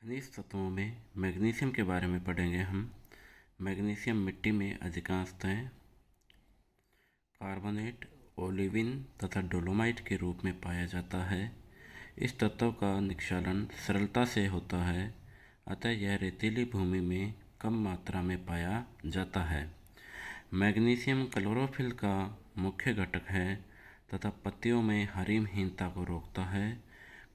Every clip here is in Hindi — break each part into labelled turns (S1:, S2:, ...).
S1: खनिज तत्वों में मैग्नीशियम के बारे में पढ़ेंगे हम। मैग्नीशियम मिट्टी में अधिकांशतः कार्बोनेट, ओलिविन तथा डोलोमाइट के रूप में पाया जाता है। इस तत्व का निक्षालन सरलता से होता है, अतः यह रेतीली भूमि में कम मात्रा में पाया जाता है। मैग्नीशियम क्लोरोफिल का मुख्य घटक है तथा पत्तियों में हरिमहीनता को रोकता है।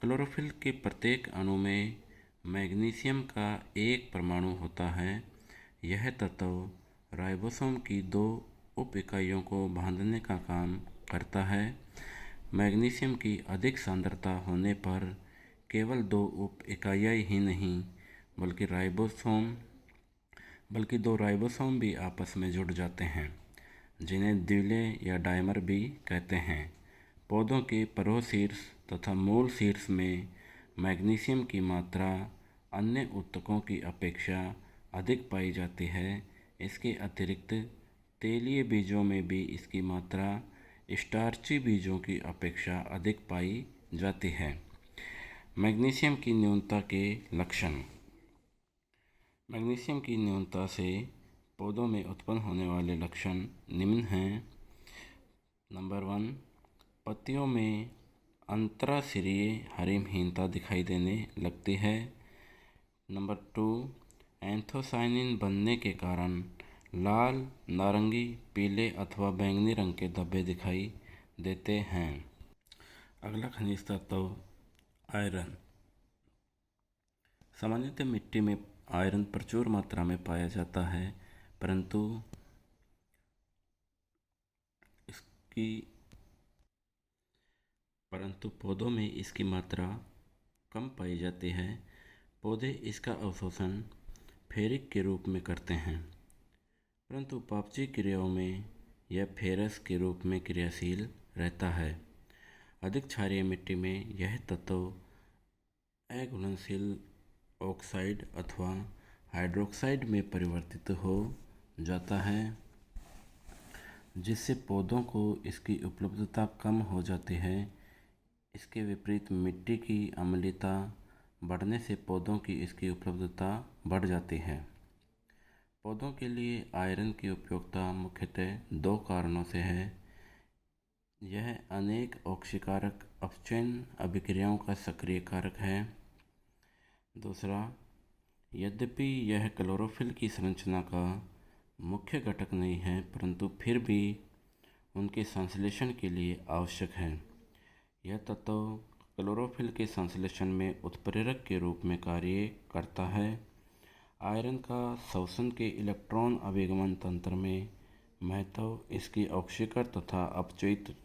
S1: क्लोरोफिल के प्रत्येक अणु में मैग्नीशियम का एक परमाणु होता है। यह तत्व राइबोसोम की 2 उप इकाइयों को बांधने का काम करता है। मैग्नीशियम की अधिक सांद्रता होने पर केवल 2 उप इकाइयाँ ही नहीं बल्कि 2 राइबोसोम भी आपस में जुड़ जाते हैं, जिन्हें द्विलय या डायमर भी कहते हैं। पौधों के परोहशीर्ष तथा मूल शीर्ष में मैग्नीशियम की मात्रा अन्य ऊतकों की अपेक्षा अधिक पाई जाती है। इसके अतिरिक्त तेलीय बीजों में भी इसकी मात्रा स्टार्ची बीजों की अपेक्षा अधिक पाई जाती है। मैग्नीशियम की न्यूनता के लक्षण। मैग्नीशियम की न्यूनता से पौधों में उत्पन्न होने वाले लक्षण निम्न हैं। नंबर 1, पत्तियों में अंतराशिरीय हरिमहीनता दिखाई देने लगती है। नंबर 2, एंथोसायनिन बनने के कारण लाल, नारंगी, पीले अथवा बैंगनी रंग के धब्बे दिखाई देते हैं। अगला खनिज तत्व आयरन। सामान्यतः मिट्टी में आयरन प्रचुर मात्रा में पाया जाता है, परंतु पौधों में इसकी मात्रा कम पाई जाती है। पौधे इसका अवशोषण फेरिक के रूप में करते हैं, परंतु उपापचयी क्रियाओं में यह फेरस के रूप में क्रियाशील रहता है। अधिक क्षारीय मिट्टी में यह तत्व अघुलनशील ऑक्साइड अथवा हाइड्रोक्साइड में परिवर्तित हो जाता है, जिससे पौधों को इसकी उपलब्धता कम हो जाती है। इसके विपरीत मिट्टी की अम्लता बढ़ने से पौधों की इसकी उपलब्धता बढ़ जाती है। पौधों के लिए आयरन की उपयोगिता मुख्यतः 2 कारणों से है। यह अनेक ऑक्सीकारक अपचयन अभिक्रियाओं का सक्रिय कारक है। दूसरा, यद्यपि यह क्लोरोफिल की संरचना का मुख्य घटक नहीं है, परंतु फिर भी उनके संश्लेषण के लिए आवश्यक है। यह तत्व क्लोरोफिल के संश्लेषण में उत्प्रेरक के रूप में कार्य करता है। आयरन का श्वसन के इलेक्ट्रॉन अभिगमन तंत्र में महत्व इसकी ऑक्सीकर तथा अपचयित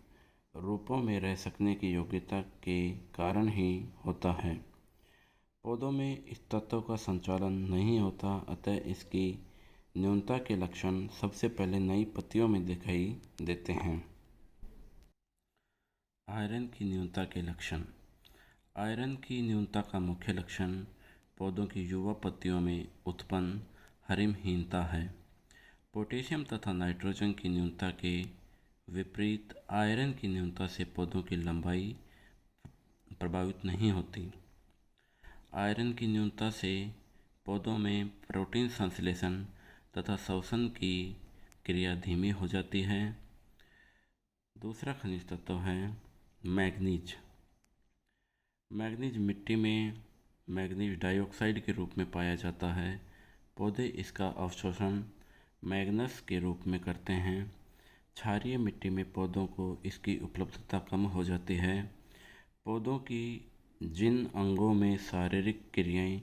S1: रूपों में रह सकने की योग्यता के कारण ही होता है। पौधों में इस तत्व का संचालन नहीं होता, अतः इसकी न्यूनता के लक्षण सबसे पहले नई पत्तियों में दिखाई देते हैं। आयरन की न्यूनता के लक्षण। आयरन की न्यूनता का मुख्य लक्षण पौधों की युवा पत्तियों में उत्पन्न हरिमहीनता है। पोटेशियम तथा नाइट्रोजन की न्यूनता के विपरीत आयरन की न्यूनता से पौधों की लंबाई प्रभावित नहीं होती। आयरन की न्यूनता से पौधों में प्रोटीन संश्लेषण तथा श्वसन की क्रिया धीमी हो जाती है। दूसरा खनिज तत्व है मैग्नीज। मैग्नीज मिट्टी में मैग्नीज डाइऑक्साइड के रूप में पाया जाता है। पौधे इसका अवशोषण मैग्नस के रूप में करते हैं। क्षारीय मिट्टी में पौधों को इसकी उपलब्धता कम हो जाती है। पौधों की जिन अंगों में शारीरिक क्रियाएं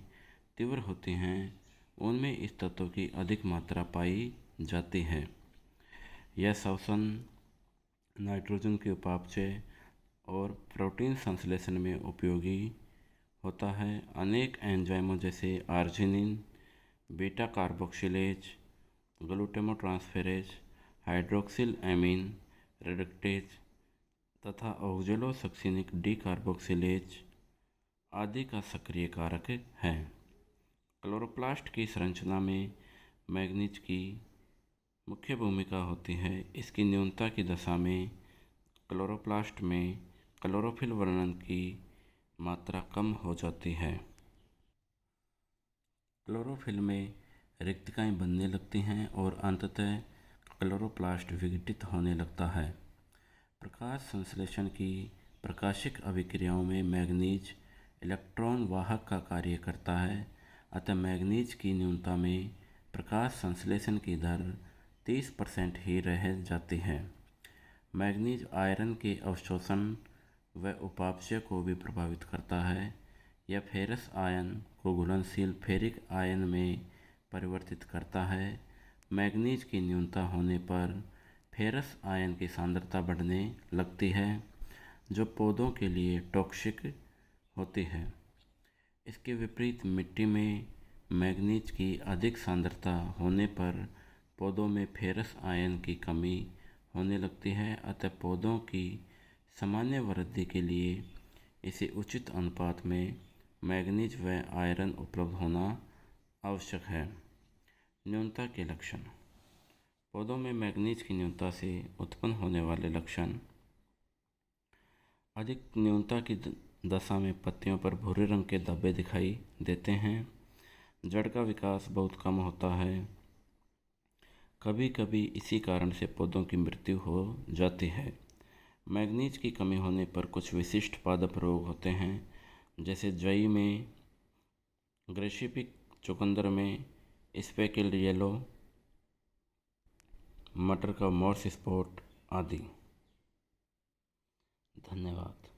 S1: तीव्र होती हैं, उनमें इस तत्व की अधिक मात्रा पाई जाती है। यह श्वसन, नाइट्रोजन के उपापचय और प्रोटीन संश्लेषण में उपयोगी होता है। अनेक एंजाइमों जैसे arginine, beta carboxylase, glutamotransferase, hydroxyl amine reductase तथा ऑक्जेलोसक्सिनिक डीकार्बोक्सिलेज आदि का सक्रिय कारक है। क्लोरोप्लास्ट की संरचना में मैग्नीज की मुख्य भूमिका होती है। इसकी न्यूनता की दशा में क्लोरोप्लास्ट में क्लोरोफिल वर्णन की मात्रा कम हो जाती है। क्लोरोफिल में रिक्तिकाएं बनने लगती हैं और अंततः क्लोरोप्लास्ट विघटित होने लगता है। प्रकाश संश्लेषण की प्रकाशिक अभिक्रियाओं में मैग्नीज इलेक्ट्रॉन वाहक का कार्य करता है, अतः मैग्नीज की न्यूनता में प्रकाश संश्लेषण की दर 30% ही रह जाती है। मैग्नीज आयरन के अवशोषण व उपापचय को भी प्रभावित करता है। यह फेरस आयन को घुलनशील फेरिक आयन में परिवर्तित करता है। मैग्नीज की न्यूनता होने पर फेरस आयन की सांद्रता बढ़ने लगती है, जो पौधों के लिए टॉक्सिक होती है। इसके विपरीत मिट्टी में मैग्नीज की अधिक सांद्रता होने पर पौधों में फेरस आयन की कमी होने लगती है, अतः पौधों की सामान्य वृद्धि के लिए इसे उचित अनुपात में मैग्नीज व आयरन उपलब्ध होना आवश्यक है। न्यूनता के लक्षण। पौधों में मैग्नीज की न्यूनता से उत्पन्न होने वाले लक्षण। अधिक न्यूनता की दशा में पत्तियों पर भूरे रंग के धब्बे दिखाई देते हैं। जड़ का विकास बहुत कम होता है। कभी कभी इसी कारण से पौधों की मृत्यु हो जाती है। मैग्नीज की कमी होने पर कुछ विशिष्ट पादप रोग होते हैं, जैसे जई में, ग्रेसिपिक चुकंदर में, स्पेकल्ड येलो, मटर का मॉर्स स्पॉट आदि। धन्यवाद।